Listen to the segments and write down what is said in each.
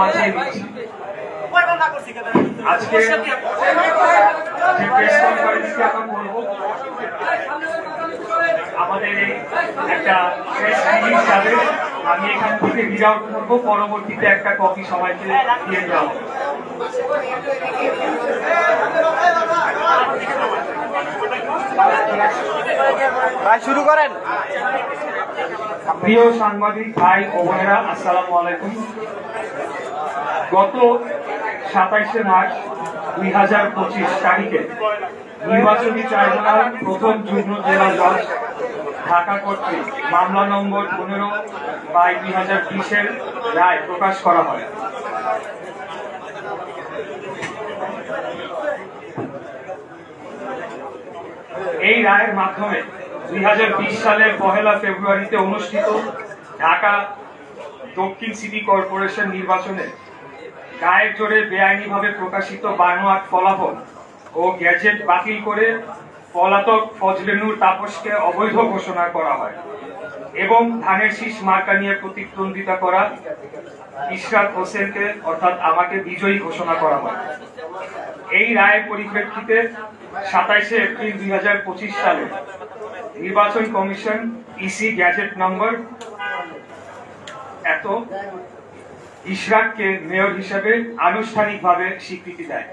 মাঝে দিচ্ছি। আজকে যে প্রেস কনফারেন্সটি আমরা করব, আমাদের এই একটা প্রেস রিলিজ যাবে, আমি এখান থেকে রিড আউট করবো, পরবর্তীতে একটা কপি সবাইকে দিয়ে দেওয়া হবে। ভাই শুরু করেন। প্রিয় সাংবাদিক ভাই ও বোনেরা, আসসালামু আলাইকুম। গত 27শে মার্চ 2025 তারিখে নির্বাচনী ট্রাইব্যুনাল প্রথম যুগ্ম জেলা জজ ঢাকা কর্তৃক মামলা নম্বর 15/2020 রায় প্রকাশ করা হয়। এই রায়ের মাধ্যমে 2020 সালের 1 ফেব্রুয়ারিতে অনুষ্ঠিত ঢাকা দক্ষিণ সিটি কর্পোরেশন নির্বাচনে গায়ের জোরে বেআইনিভাবে প্রকাশিত বানোয়াট ফলাফল ও গ্যাজেট বাতিল করে পলাতক ফজলে নূর তাপসকে অবৈধ ঘোষণা করা হয় এবং ধানের শীষ মার্কা নিয়ে প্রতিদ্বন্দ্বিতা করা ইশরাত হোসেনকে অর্থাৎ আমাকে বিজয়ী ঘোষণা করা হয়। এই রায়ের পরিপ্রেক্ষিতে 27শে এপ্রিল 2025 সালে নির্বাচন কমিশন ইসি গ্যাজেট নম্বর ইশরাককে মেয়র হিসেবে আনুষ্ঠানিকভাবে স্বীকৃতি দেয়।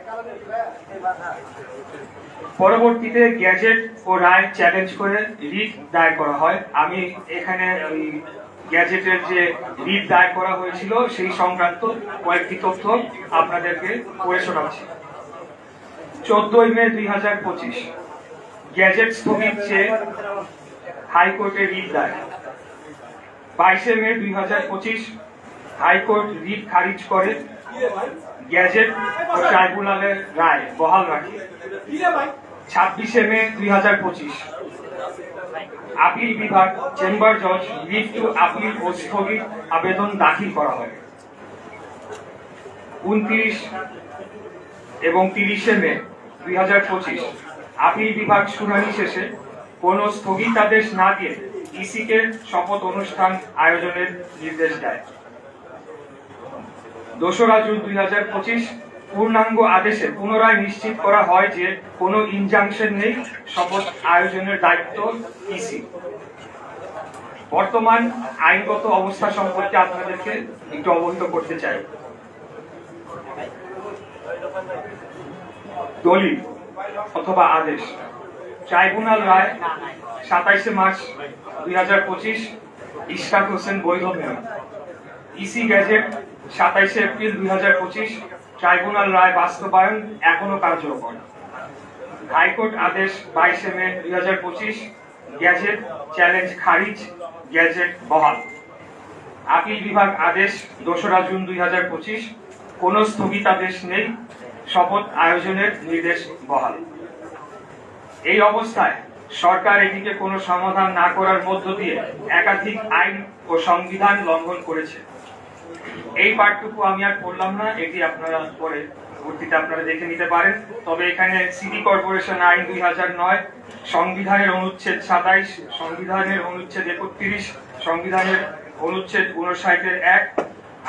পরবর্তীতে গ্যাজেট ও রায় চ্যালেঞ্জ করে রিট দায়ের করা হয়। আমি এখানে ওই গ্যাজেটের যে রিট দায়ের করা হয়েছিল সেই সংক্রান্ত কয়েকটি তথ্য আপনাদেরকে পড়ে শোনাচ্ছি। 14 মে 2025 গ্যাজেট স্থগিত চেয়ে হাইকোর্টে রিট দায়ের। 22 মে 2025 হাইকোর্ট রিট খারিজ করে গ্যাজেট ও ট্রাইব্যুনালের রায় বহাল রাখে। 26 মে 2025 আপিল বিভাগ চেম্বার জজ লিভ টু আপিল ও স্থগিত আবেদন দাখিল করা হয়। 29 এবং 30 মে 2025 আপিল বিভাগ শুনানি শেষে কোন স্থগিতাদেশ না দিয়ে ইসিকে শপথ অনুষ্ঠান আয়োজনের নির্দেশ দেয়। 2রা জুন 2025 পূর্ণাঙ্গ আদেশে পুনরায় নিশ্চিত করা হয় যে কোনো ইনজাংশন নেই, শপথ আয়োজনের দায়িত্ব ইসি। বর্তমান আইনগত অবস্থা সম্পর্কে আপনাদেরকে একটু অবহিত করতে চাই। দলিল অথবা আদেশ। ট্রাইব্যুনাল রায় 27শে মার্চ 2025 ইশরাক হোসেন বৈধ মেয়র। ইসি গ্যাজেট 27শে এপ্রিল 2025 ট্রাইব্যুনাল রায় বাস্তবায়ন এখনো কার্যকর। হাইকোর্ট আদেশ 22 মে 2025 গ্যাজেট চ্যালেঞ্জ খারিজ, গ্যাজেট বহাল। আপিল বিভাগ আদেশ 2রা জুন 2025 কোন স্থগিতাদেশ নেই, শপথ আয়োজনের নির্দেশ বহাল। এই অবস্থায় সরকার এটিকে কোনো সমাধান না করার মধ্য দিয়ে একাধিক আইন ও সংবিধান লঙ্ঘন করেছে। এই পাঠটুকু আমি আর পড়লাম না, এটি আপনারা পরে পরবর্তীতে আপনারা দেখে নিতে পারেন। তবে এখানে সিটি কর্পোরেশন আইন 2009, সংবিধানের অনুচ্ছেদ 27, সংবিধানের অনুচ্ছেদ 31, সংবিধানের অনুচ্ছেদ 59-1,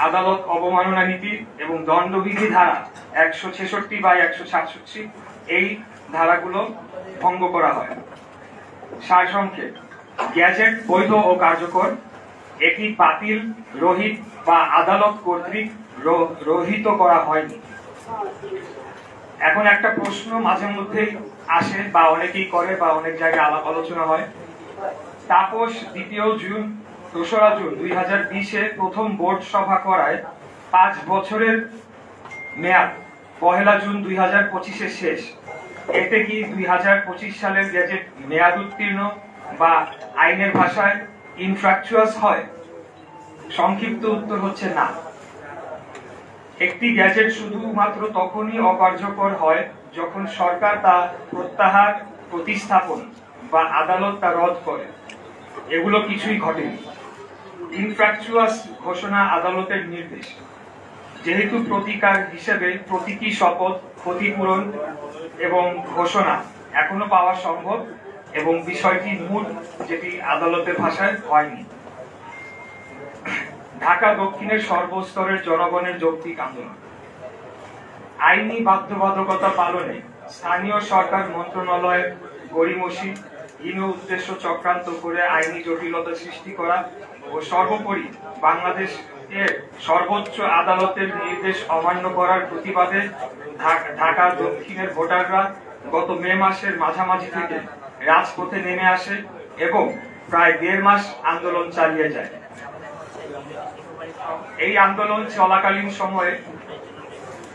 আদালত অবমাননা নীতি এবং দণ্ডবিধি ধারা 166/166 এই ধারাগুলো ভঙ্গ করা হয়। সারসংক্ষেপ, গ্যাজেট বৈধ ও কার্যকর, এটি বাতিল, রহিত বা আদালত কর্তৃক রহিত করা হয়নি। এখন একটা প্রশ্ন মাঝে মধ্যেই আসে বা অনেকেই করে বা অনেক জায়গায় আলাপ আলোচনা হয়। তাপস 2রা জুন 2020 প্রথম বোর্ড সভা করায় 5 বছরের মেয়াদ 1 জুন 2025 শেষ। এতে কি 2025 সালের গ্যাজেট মেয়াদ উত্তীর্ণ বা আইনের ভাষায় ইনফ্রাকচুয়াস হয়? সংক্ষিপ্ত উত্তর হচ্ছে না। একটি গ্যাজেট শুধুমাত্র তখনই অকার্যকর হয় যখন সরকার তা প্রত্যাহার, প্রতিস্থাপন বা আদালত তা রদ করে। এগুলো কিছুই ঘটেনি। ইনফ্রাকচুয়াস ঘোষণা আদালতের নির্দেশ। যেহেতু প্রতিকার হিসেবে প্রতীকী শপথ, ক্ষতিপূরণ এবং ঘোষণা এখনো পাওয়া সম্ভব এবং বিষয়টি মূল, যেটি আদালতের ভাষায় হয়নি। ঢাকা দক্ষিণের সর্বস্তরের জনগণের যৌক্তিক আন্দোলন। আইনি বাধ্যবাধকতা পালনে স্থানীয় সরকার মন্ত্রণালয়ের গড়িমসি হীন উদ্দেশ্য চক্রান্ত করে আইনি জটিলতা সৃষ্টি করা ও সর্বোপরি বাংলাদেশের সর্বোচ্চ আদালতের নির্দেশ অমান্য করার প্রতিবাদে ঢাকা দক্ষিণের ভোটাররা গত মে মাসের মাঝামাঝি থেকে রাজপথে নেমে আসে এবং প্রায় 1.5 মাস আন্দোলন চালিয়ে যায়। এই আন্দোলন চলাকালীন সময়ে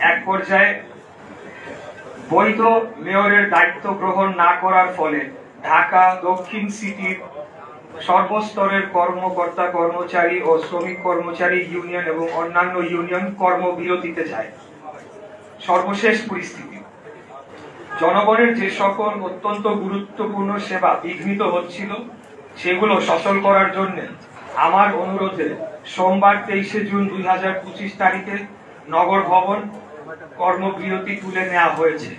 এক পর্যায়ে বৈধ মেয়রের দায়িত্ব গ্রহণ না করার ফলে ঢাকা দক্ষিণ সিটির সর্বস্তরের কর্মকর্তা কর্মচারী ও শ্রমিক কর্মচারী ইউনিয়ন এবং অন্যান্য ইউনিয়ন কর্মবিরতিতে যায়। সর্বশেষ পরিস্থিতি, জনগণের যে সকল অত্যন্ত গুরুত্বপূর্ণ সেবা বিঘ্নিত হচ্ছিল সেগুলো সচল করার জন্য আমার অনুরোধে সোমবার 23 জুন 2025 তারিখে নগর ভবন কর্মবিরতি তুলে নেওয়া হয়েছে।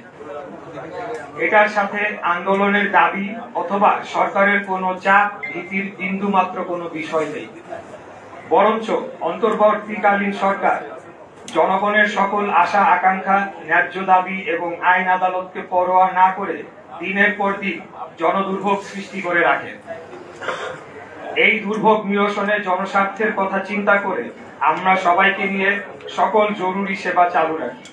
এটার সাথে আন্দোলনের দাবি অথবা সরকারের কোনো চাপ ভীতির বিন্দুমাত্র কোনো বিষয় নেই, বরঞ্চ অন্তর্বর্তীকালীন সরকার জনগণের সকল আশা আকাঙ্ক্ষা, ন্যায্য দাবি এবং আইন আদালতকে পরোয়া না করে দিনের পর দিন জনদুর্ভোগ সৃষ্টি করে রাখে। এই দুর্ভোগ নিরসনে জনস্বার্থের কথা চিন্তা করে আমরা সবাইকে নিয়ে সকল জরুরি সেবা চালু রাখি।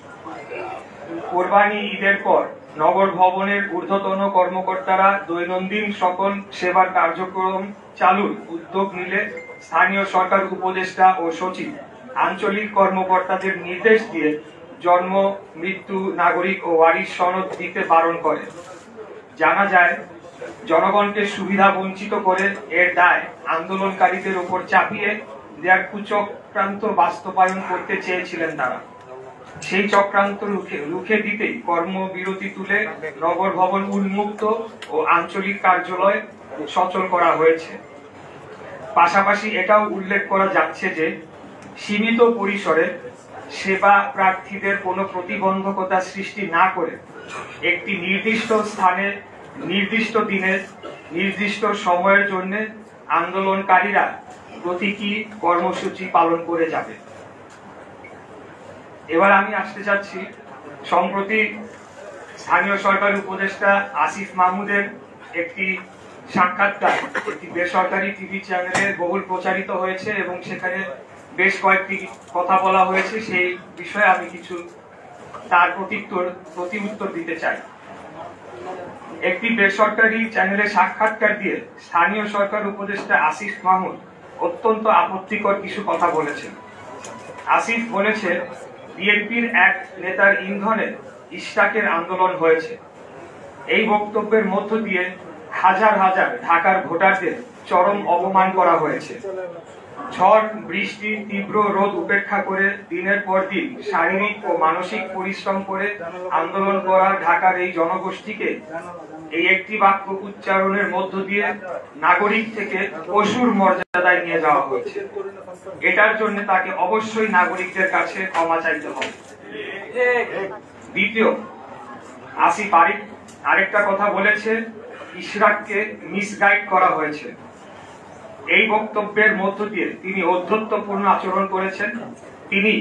কোরবানি ঈদের পর নগর ভবনের ঊর্ধ্বতন কর্মকর্তারা দৈনন্দিন সকল সেবার কার্যক্রম চালুর উদ্যোগ নিলে স্থানীয় সরকার উপদেষ্টা ও সচিব আঞ্চলিক কর্মকর্তাদের নির্দেশ দিয়ে জন্ম, মৃত্যু, নাগরিক ও ওয়ারিশ সনদ দিতে বারণ করে। জানা যায়, জনগণকে সুবিধা বঞ্চিত করে এর দায় আন্দোলনকারীদের উপর চাপিয়ে দেয়ার কুচক্রান্ত বাস্তবায়ন করতে চেয়েছিলেন তারা। সেই চক্রান্ত রুখে দিতেই কর্মবিরতি তুলে নগর ভবন উন্মুক্ত ও আঞ্চলিক কার্যালয় সচল করা হয়েছে। পাশাপাশি এটাও উল্লেখ করা যাচ্ছে যে সীমিত পরিসরে সেবা প্রার্থীদের কোনো প্রতিবন্ধকতা সৃষ্টি না করে একটি নির্দিষ্ট স্থানে, নির্দিষ্ট দিনে, নির্দিষ্ট সময়ের জন্য আন্দোলনকারীরা প্রতীকী কর্মসূচি পালন করে যাবে। এবার আমি আসতে চাচ্ছি, সম্প্রতি স্থানীয় সরকার উপদেষ্টা আসিফ মাহমুদের একটি সাক্ষাৎকার একটি বেসরকারি টিভি চ্যানেলে বহুল প্রচারিত হয়েছে এবং সেখানে বেশ কয়েকটি কথা বলা হয়েছে। সেই বিষয়ে আমি কিছু তার প্রতি উত্তর দিতে চাই। একটি বেসরকারি চ্যানেলে সাক্ষাৎকার দিয়ে স্থানীয় সরকার উপদেষ্টা আসিফ মাহমুদ অত্যন্ত আপত্তিকর কিছু কথা বলেছেন। আসিফ বলেছে, বিএনপির এক নেতার ইন্ধনে ইশরাকের আন্দোলন হয়েছে। এই বক্তব্যের মধ্য দিয়ে হাজার হাজার ঢাকার ভোটারদের চরম অপমান করা হয়েছে। ঝড়, বৃষ্টি, তীব্র রোদ উপেক্ষা করে দিনের পর দিন শারীরিক ও মানসিক পরিশ্রম করে আন্দোলন করা ঢাকার এই জনগোষ্ঠীকে এই একটি বাক্য উচ্চারণের মধ্য দিয়ে নাগরিক থেকে পশুর মর্যাদায় নিয়ে যাওয়া হয়েছে। এটার জন্য তাকে অবশ্যই নাগরিকদের কাছে ক্ষমা চাইতে হবে। দ্বিতীয়, আসিফ আরেকটা কথা বলেছে, ইশরাককে মিসগাইড করা হয়েছে। এই বক্তব্যের মধ্য দিয়ে তিনি ঔদ্ধত্যপূর্ণ আচরণ করেছেন। তিনি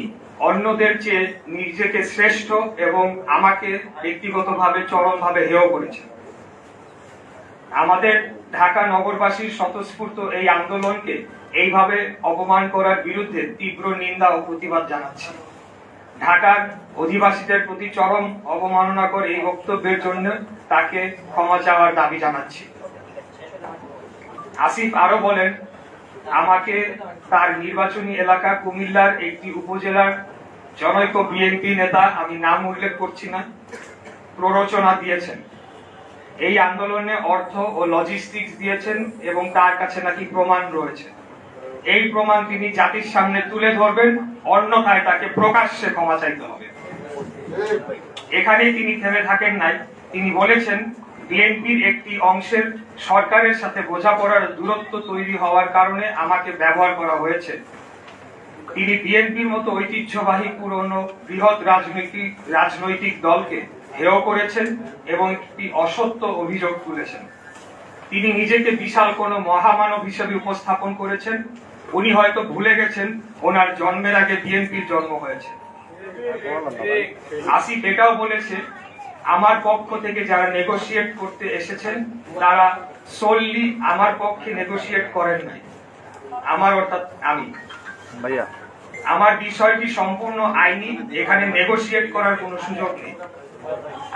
অন্যদের চেয়ে নিজেকে শ্রেষ্ঠ এবং আমাকে ব্যক্তিগতভাবে চরমভাবে হেয় করেছেন। আমাদের ঢাকা নগরবাসীর স্বতঃস্ফূর্ত এই আন্দোলনকে এইভাবে অপমান করার বিরুদ্ধে তীব্র নিন্দা ও প্রতিবাদ জানাচ্ছি। ঢাকার অধিবাসীদের প্রতি চরম অবমাননাকর এই বক্তব্যের জন্য তাকে ক্ষমা চাওয়ার দাবি জানাচ্ছি। আসিফ আরো বলেন, আমাকে তার নির্বাচনী এলাকা কুমিল্লার একটি উপজেলার জনৈক বিএনপি নেতা, আমি নাম উল্লেখ করছি না, প্ররোচনা দিয়েছেন। এই আন্দোলনে অর্থ ও লজিস্টিক্স দিয়েছেন এবং তার কাছে নাকি প্রমাণ রয়েছে। এই প্রমাণ তিনি জাতির সামনে তুলে ধরবেন, অন্যথায় তাকে প্রকাশ্যে ক্ষমা চাইতে হবে। এখানেই তিনি থেমে থাকেন নাই। তিনি বলেছেন, বিএনপির একটি অংশের সরকারের সাথে বোঝাপড়ার দূরত্ব তৈরি হওয়ার কারণে আমাকে ব্যবহার করা হয়েছে। তিনি বিএনপির মতো ঐতিহ্যবাহী পুরনো বৃহৎ রাজনৈতিক দলকে হেয় করেছেন এবং একটি অসত্য অভিযোগ তুলেছেন। তিনি নিজেকে বিশাল কোনো মহামানব হিসেবে উপস্থাপন করেছেন। উনি হয়তো ভুলে গেছেন ওনার জন্মের আগে বিএনপির জন্ম হয়েছে। আসিফ এটাও বলেছে, আমার পক্ষ থেকে যারা নেগোশিয়েট করতে এসেছেন তারা সোললি আমার পক্ষে নেগোশিয়েট করেন নাই। আমার অর্থাৎ আমি ভাইয়া, আমার বিষয়টি সম্পূর্ণ আইনি, এখানে নেগোশিয়েট করার কোনো সুযোগ নেই।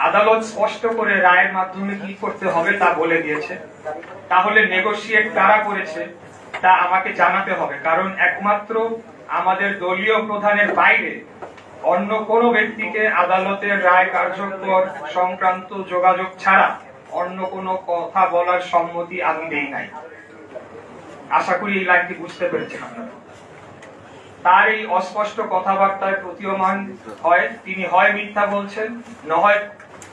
আদালত স্পষ্ট করে রায়ের মাধ্যমে কি করতে হবে তা বলে দিয়েছে। তাহলে নেগোশিয়েট কারা করেছে তা আমাকে জানাতে হবে, কারণ একমাত্র আমাদের দলীয় প্রধানের বাইরে অন্য কোনো ব্যক্তিকে আদালতের রায় কার্যকর সংক্রান্ত যোগাযোগ ছাড়া অন্য কোনো কথা বলার সম্মতি আমি দেই নাই। আশা করি এই লাইনটি বুঝতে পেরেছেন আপনারা। তার এই অস্পষ্ট কথাবার্তায় প্রতীয়মান হয় তিনি হয় মিথ্যা বলছেন,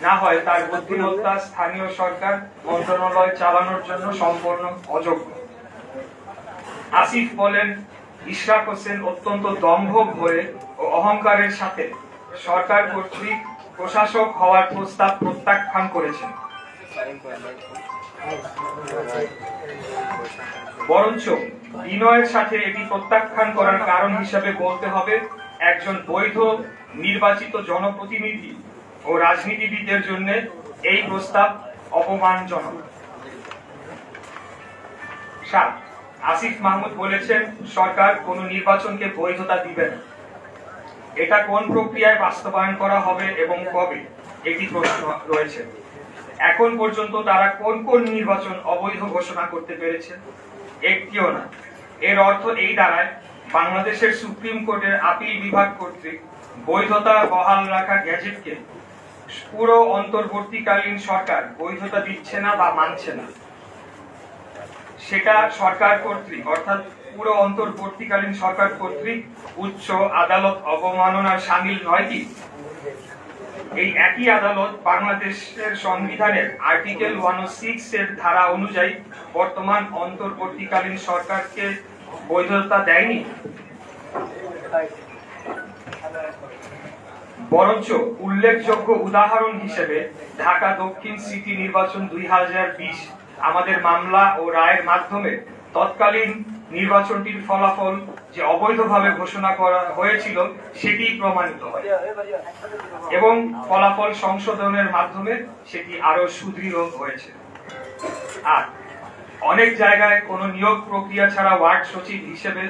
না হয় তার বুদ্ধিমত্তা স্থানীয় সরকার মন্ত্রণালয় চালানোর জন্য সম্পূর্ণ অযোগ্য। আসিফ বলেন, ইশরাক হোসেন অত্যন্ত দম্ভ ভরে ও অহংকারের সাথে সরকার কর্তৃক প্রশাসক হওয়ার প্রস্তাব প্রত্যাখ্যান করেছেন। বরঞ্চ বিনয়ের সাথে এটি প্রত্যাখ্যান করার কারণ হিসেবে বলতে হবে, একজন বৈধ নির্বাচিত জনপ্রতিনিধি ও রাজনীতিবিদদের জন্য এই প্রস্তাব অপমানজনক। 7, আসিফ মাহমুদ বলেছেন সরকার কোন নির্বাচনকে বৈধতা দিবে না। এটা কোন প্রক্রিয়ায় বাস্তবায়ন করা হবে এবং কবে, এটি প্রশ্ন রয়েছে। এখন পর্যন্ত তারা কোন কোন নির্বাচন অবৈধ ঘোষণা করতে পেরেছে? একটিও না। এর অর্থ এই দাঁড়ায়, বাংলাদেশের সুপ্রিম কোর্টের আপিল বিভাগ কর্তৃক বৈধতা বহাল রাখা গ্যাজেটকে পুরো অন্তর্বর্তীকালীন সরকার বৈধতা দিচ্ছে না বা মানছে না। সেটা সরকার কর্তৃক অর্থাৎ পুরো অন্তর্বর্তীকালীন সরকার কর্তৃক উচ্চ আদালত অবমাননার শামিল নয় কি? এই একই আদালত বাংলাদেশের সংবিধানের আর্টিকেল 106 এর ধারা অনুযায়ী বর্তমান অন্তর্বর্তীকালীন সরকারকে বৈধতা দেয়নি, বরঞ্চ উল্লেখযোগ্য উদাহরণ হিসেবে ঢাকা দক্ষিণ সিটি নির্বাচন 2020 আমাদের মামলা ও রায়ের মাধ্যমে তৎকালীন নির্বাচনটির ফলাফল যে অবৈধভাবে ঘোষণা করা হয়েছিল সেটি প্রমাণিত হয় এবং ফলাফল সংশোধনের মাধ্যমে সেটি আরো সুদৃঢ় হয়েছে। আর অনেক জায়গায় কোনো নিয়োগ প্রক্রিয়া ছাড়া ওয়ার্ড সচিব হিসেবে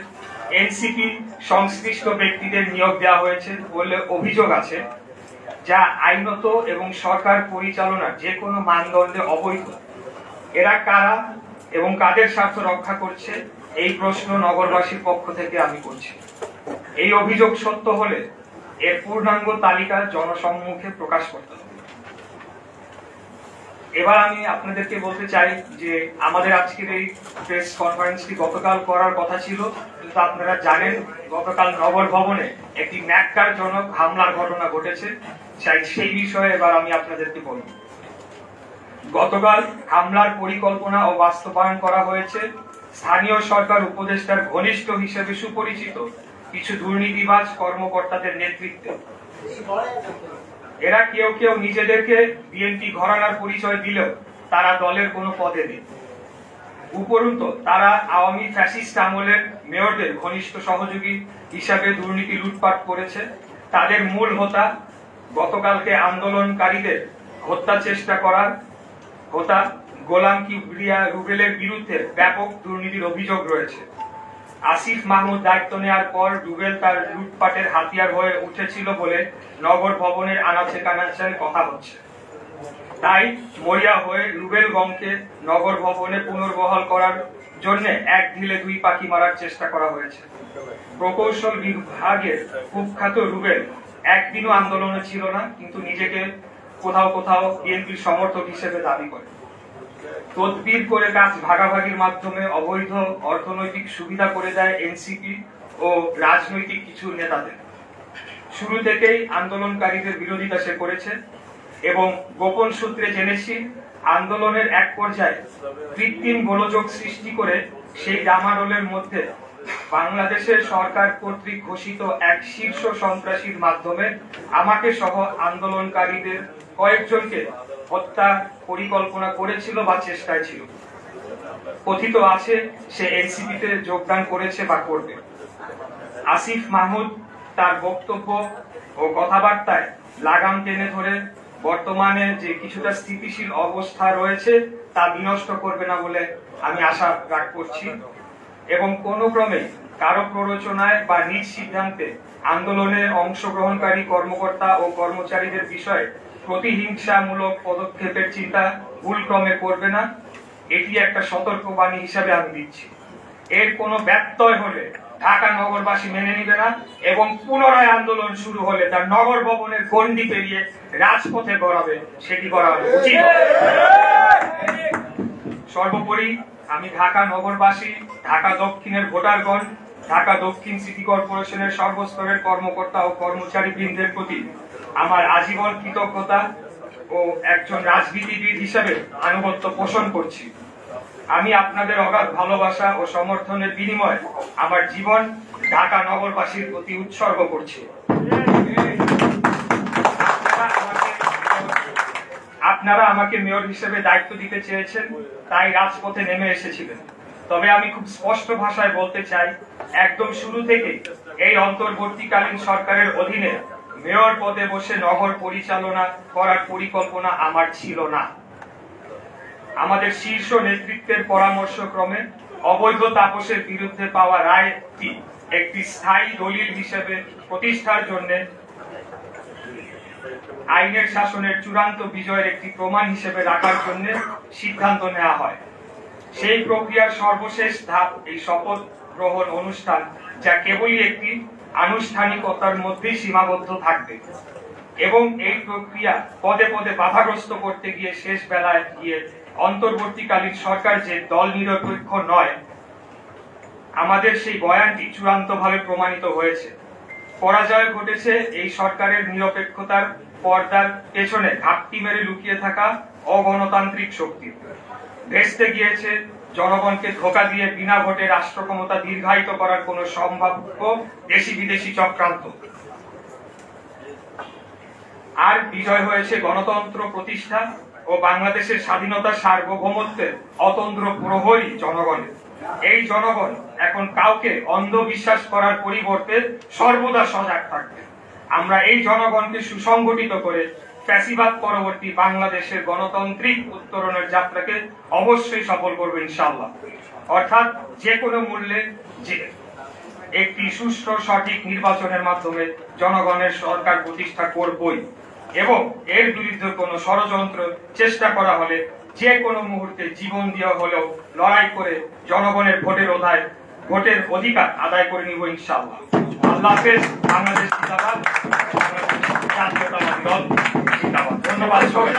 এনসিপি সংশ্লিষ্ট ব্যক্তিদের নিয়োগ দেওয়া হয়েছে বলে অভিযোগ আছে, যা আইনত এবং সরকার পরিচালনার যে কোনো মানদণ্ডে অবৈধ। এরা কারা এবং কাদের স্বার্থ রক্ষা করছে, এই প্রশ্ন নগরবাসীর পক্ষ থেকে আমি করছি। এই অভিযোগ সত্য হলে এর পূর্ণাঙ্গ তালিকা জনসম্মুখে প্রকাশ করতে হবে। এবার আমি আপনাদেরকে বলতে চাই যে আমাদের আজকের এই প্রেস কনফারেন্সটি গতকাল করার কথা ছিল, কিন্তু আপনারা জানেন গতকাল নগর ভবনে একটি ন্যাক্কারজনক হামলার ঘটনা ঘটেছে। সেই বিষয়ে এবার আমি আপনাদেরকে বলব। গতকাল হামলার পরিকল্পনা ও বাস্তবায়ন করা হয়েছে স্থানীয় সরকার উপদেষ্টার ঘনিষ্ঠ হিসেবে সুপরিচিত কিছু দুর্নীতিবাজ কর্মকর্তাদের নেতৃত্বে। এরা কেউ কেউ নিজেদেরকে বিএনপি ঘরানার পরিচয় দিলেও তারা দলের কোনো পদে নেই। উপরন্তু তারা আওয়ামী ফ্যাসিস্ট আমলের মেয়রদের ঘনিষ্ঠ সহযোগী হিসাবে দুর্নীতি লুটপাট করেছে। তাদের মূল হোতা গতকালকে আন্দোলনকারীদের হত্যা চেষ্টা করার হোতা গোলাম কিবরিয়া রুবেলের বিরুদ্ধে ব্যাপক দুর্নীতির অভিযোগ রয়েছে। আসিফ মাহমুদ দায়িত্ব নেওয়ার পর রুবেল তার লুটপাটের হাতিয়ার হয়ে উঠেছিল বলে নগর ভবনের আনাচে কানাচে কথা হচ্ছে। তাই মরিয়া হয়ে রুবেল গমকে নগর ভবনে পুনর্বহাল করার জন্য এক ঢিলে দুই পাখি মারার চেষ্টা করা হয়েছে। প্রকৌশল বিভাগের কুখ্যাত রুবেল একদিনও আন্দোলনে ছিল না, কিন্তু নিজেকে কোথাও কোথাও বিএনপির সমর্থক হিসেবে দাবি করে। তদবির করে কাজ ভাগাভাগির মাধ্যমে অবৈধ অর্থনৈতিক সুবিধা করে দেয় এনসিপি ও রাজনৈতিক কিছু নেতাদের। শুরু থেকেই আন্দোলনকারীদের বিরোধিতা সে করেছে এবং গোপন সূত্রে জেনেছি আন্দোলনের এক পর্যায়ে কৃত্রিম গোলযোগ সৃষ্টি করে সেই ডামাডোলের মধ্যে বাংলাদেশের সরকার কর্তৃক ঘোষিত এক শীর্ষ সন্ত্রাসীর মাধ্যমে আমাকে সহ আন্দোলনকারীদের কয়েকজনকে হত্যা পরিকল্পনা করেছিল বা চেষ্টায় ছিল। কথিত আছে সে এনসিপিতে যোগদান করেছে বা করবে। আসিফ মাহমুদ তার বক্তব্য ও কথাবার্তায় লাগাম টেনে ধরে বর্তমানে যে কিছুটা স্থিতিশীল অবস্থা রয়েছে তা বিনষ্ট করবে না বলে আমি আশা করছি, এবং কোনো ক্রমে কারো প্ররোচনায় বা নিজ সিদ্ধান্তে আন্দোলনে অংশগ্রহণকারী কর্মকর্তা ও কর্মচারীদের বিষয়ে প্রতিহিংসামূলক পদক্ষেপের চিন্তা ভুলক্রমে করবে না। এটি একটা সতর্কবাণী হিসাবে আমি দিচ্ছি। এর কোনো ব্যত্যয় হলে ঢাকা নগরবাসী মেনে নিবে না, এবং পুনরায় আন্দোলন শুরু হলে তার নগর ভবনের গণ্ডি পেরিয়ে রাজপথে গড়াবে, সেটি করা উচিত। সর্বোপরি আমি ঢাকা নগরবাসী, ঢাকা দক্ষিণের ভোটারগণ, ঢাকা দক্ষিণ সিটি কর্পোরেশনের সর্বস্তরের কর্মকর্তা ও কর্মচারী বৃন্দের প্রতি আমার আজীবন কৃতজ্ঞতা ও একজন রাজনীতিবিদ হিসেবে আনুগত্য পোষণ করছি। আমি আপনাদের অগাধ ভালোবাসা ও সমর্থনের বিনিময়ে আমার জীবন ঢাকা নগরবাসীর প্রতি উৎসর্গ করছি। আপনারা আমাকে মেয়র হিসেবে দায়িত্ব দিতে চেয়েছেন, তাই রাজপথে নেমে এসেছিলেন। তবে আমি খুব স্পষ্ট ভাষায় বলতে চাই, একদম শুরু থেকে এই অন্তর্বর্তীকালীন সরকারের অধীনে মেয়র পদে বসে নগর পরিচালনা করার পরিকল্পনা আমার ছিল না। আমাদের শীর্ষ নেতৃত্বের পরামর্শক্রমে অবৈধ তাপসের বিরুদ্ধে পাওয়া রায়টি একটি স্থায়ী দলিল হিসেবে প্রতিষ্ঠার জন্য আইনের শাসনের চূড়ান্ত বিজয়ের একটি প্রমাণ হিসেবে রাখার জন্য সিদ্ধান্ত নেওয়া হয়। সেই প্রক্রিয়ার সর্বশেষ ধাপ এই শপথ গ্রহণ অনুষ্ঠান, যা কেবলই একটি আনুষ্ঠানিকতার মধ্যেই সীমাবদ্ধ থাকবে, এবং এই প্রক্রিয়া পদে পদে বাধাগ্রস্ত করতে গিয়ে শেষ বেলায় গিয়ে অন্তর্বর্তীকালীন সরকার যে দল নিরপেক্ষ নয়, আমাদের সেই বয়ানটি চূড়ান্তভাবে প্রমাণিত হয়েছে। পরাজয় ঘটেছে এই সরকারের নিরপেক্ষতার পর্দার পেছনে ঘাপটি মেরে লুকিয়ে থাকা অগণতান্ত্রিক শক্তি। ভেস্তে গিয়েছে জনগণকে ধোঁকা দিয়ে বিনা ভোটে রাষ্ট্র ক্ষমতা দীর্ঘায়িত করার কোন সম্ভাব্য দেশি বিদেশি চক্রান্ত। আর বিজয় হয়েছে গণতন্ত্র প্রতিষ্ঠা ও বাংলাদেশের স্বাধীনতা সার্বভৌমত্বের অতন্দ্র প্রহরী জনগণের। এই জনগণ এখন কাউকে অন্ধবিশ্বাস করার পরিবর্তে সর্বদা সজাগ থাকবে। আমরা এই জনগণকে সুসংগঠিত করে ফ্যাসিবাদ পরবর্তী বাংলাদেশের গণতান্ত্রিক উত্তরণের যাত্রাকে অবশ্যই সফল করবো ইনশাআল্লাহ। অর্থাৎ যে কোনো মূল্যে যে একটি সুষ্ঠু সঠিক নির্বাচনের মাধ্যমে জনগণের সরকার প্রতিষ্ঠা করবই, এবং এর বিরুদ্ধে কোনো ষড়যন্ত্র চেষ্টা করা হলে যে কোনো মুহূর্তে জীবন দিয়ে হলেও লড়াই করে জনগণের ভোটের অধিকার আদায় করে নিব ইনশাআল্লাহ। আল্লাহ হাফেজ। বাংলাদেশ জিন্দাবাদ। জাতীয়তাবাদী দল জিন্দাবাদ। ধন্যবাদ সবাই।